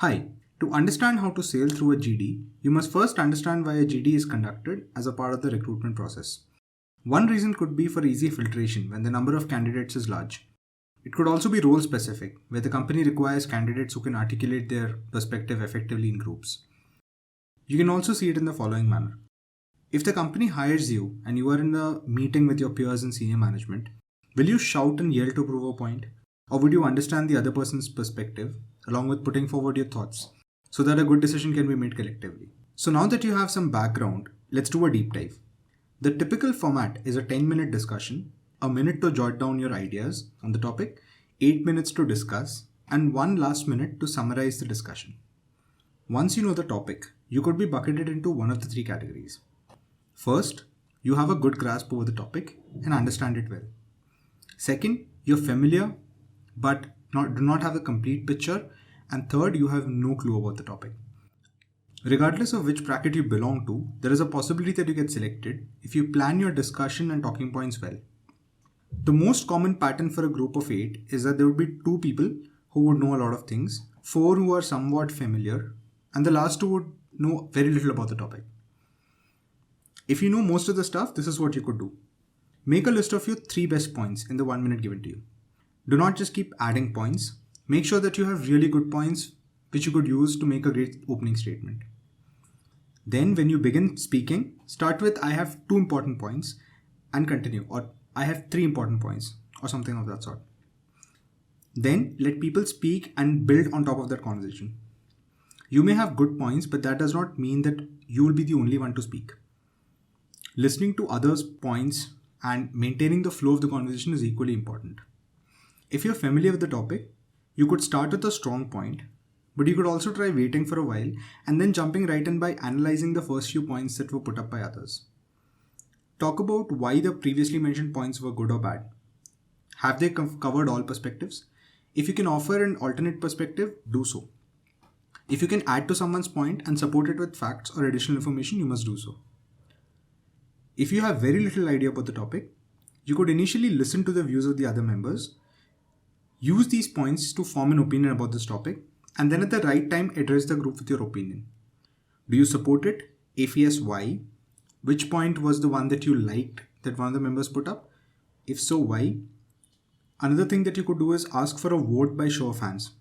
Hi, to understand how to sail through a GD, you must first understand why a GD is conducted as a part of the recruitment process. One reason could be for easy filtration when the number of candidates is large. It could also be role specific, where the company requires candidates who can articulate their perspective effectively in groups. You can also see it in the following manner. If the company hires you and you are in a meeting with your peers and senior management, will you shout and yell to prove a point? Or would you understand the other person's perspective along with putting forward your thoughts so that a good decision can be made collectively? So now that you have some background, let's do a deep dive. The typical format is a 10-minute discussion, a minute to jot down your ideas on the topic, 8 minutes to discuss, and 1 last minute to summarize the discussion. Once you know the topic, you could be bucketed into one of the three categories. First, you have a good grasp over the topic and understand it well. Second, you're familiar but do not have the complete picture. And third, you have no clue about the topic. Regardless of which bracket you belong to, there is a possibility that you get selected if you plan your discussion and talking points well. The most common pattern for a group of 8 is that there would be 2 people who would know a lot of things, 4 who are somewhat familiar, and the last 2 would know very little about the topic. If you know most of the stuff, this is what you could do. Make a list of your 3 best points in the 1 minute given to you. Do not just keep adding points. Make sure that you have really good points which you could use to make a great opening statement. Then when you begin speaking, start with I have 2 important points and continue, or I have 3 important points or something of that sort. Then let people speak and build on top of that conversation. You may have good points, but that does not mean that you will be the only one to speak. Listening to others' points and maintaining the flow of the conversation is equally important. If you're familiar with the topic, you could start with a strong point, but you could also try waiting for a while and then jumping right in by analyzing the first few points that were put up by others. Talk about why the previously mentioned points were good or bad. Have they covered all perspectives? If you can offer an alternate perspective, do so. If you can add to someone's point and support it with facts or additional information, you must do so. If you have very little idea about the topic, you could initially listen to the views of the other members. Use these points to form an opinion about this topic, and then at the right time address the group with your opinion. Do you support it? If yes, why? Which point was the one that you liked that one of the members put up? If so, why? Another thing that you could do is ask for a vote by show of hands.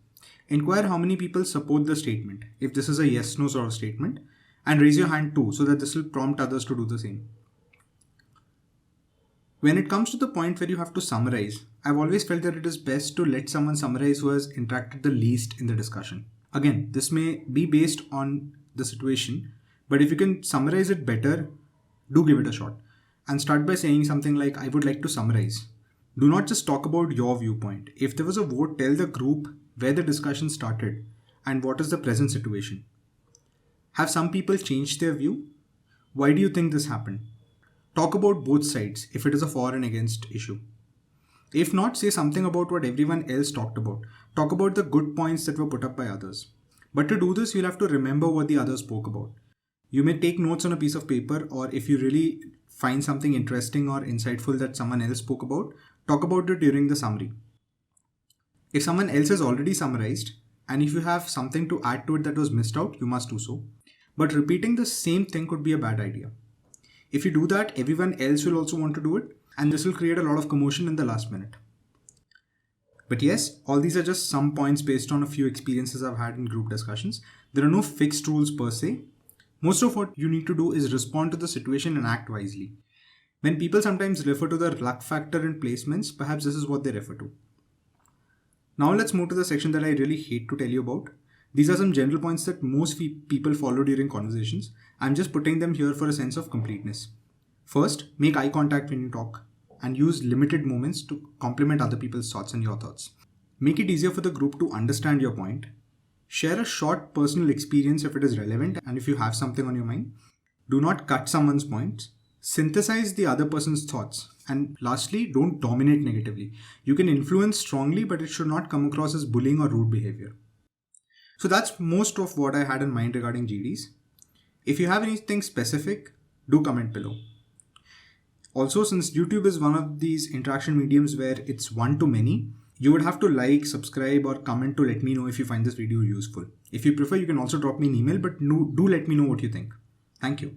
Inquire how many people support the statement, if this is a yes-no sort of statement, and raise your hand too, so that this will prompt others to do the same. When it comes to the point where you have to summarize, I've always felt that it is best to let someone summarize who has interacted the least in the discussion. Again, this may be based on the situation, but if you can summarize it better, do give it a shot. And start by saying something like, I would like to summarize. Do not just talk about your viewpoint. If there was a vote, tell the group where the discussion started and what is the present situation. Have some people changed their view? Why do you think this happened? Talk about both sides if it is a for and against issue. If not, say something about what everyone else talked about. Talk about the good points that were put up by others. But to do this, you'll have to remember what the others spoke about. You may take notes on a piece of paper, or if you really find something interesting or insightful that someone else spoke about, talk about it during the summary. If someone else has already summarized, and if you have something to add to it that was missed out, you must do so. But repeating the same thing could be a bad idea. If you do that, everyone else will also want to do it, and this will create a lot of commotion in the last minute. But yes, all these are just some points based on a few experiences I've had in group discussions. There are no fixed rules per se. Most of what you need to do is respond to the situation and act wisely. When people sometimes refer to the luck factor in placements, perhaps this is what they refer to. Now let's move to the section that I really hate to tell you about. These are some general points that most people follow during conversations. I'm just putting them here for a sense of completeness. First, make eye contact when you talk and use limited moments to complement other people's thoughts and your thoughts. Make it easier for the group to understand your point. Share a short personal experience if it is relevant and if you have something on your mind. Do not cut someone's points. Synthesize the other person's thoughts. And lastly, don't dominate negatively. You can influence strongly, but it should not come across as bullying or rude behavior. So that's most of what I had in mind regarding GDs. If you have anything specific, do comment below. Also, since YouTube is one of these interaction mediums where it's one to many, You would have to like, subscribe, or comment to let me know if you find this video useful. If you prefer, you can also drop me an email, but do let me know what you think. Thank you.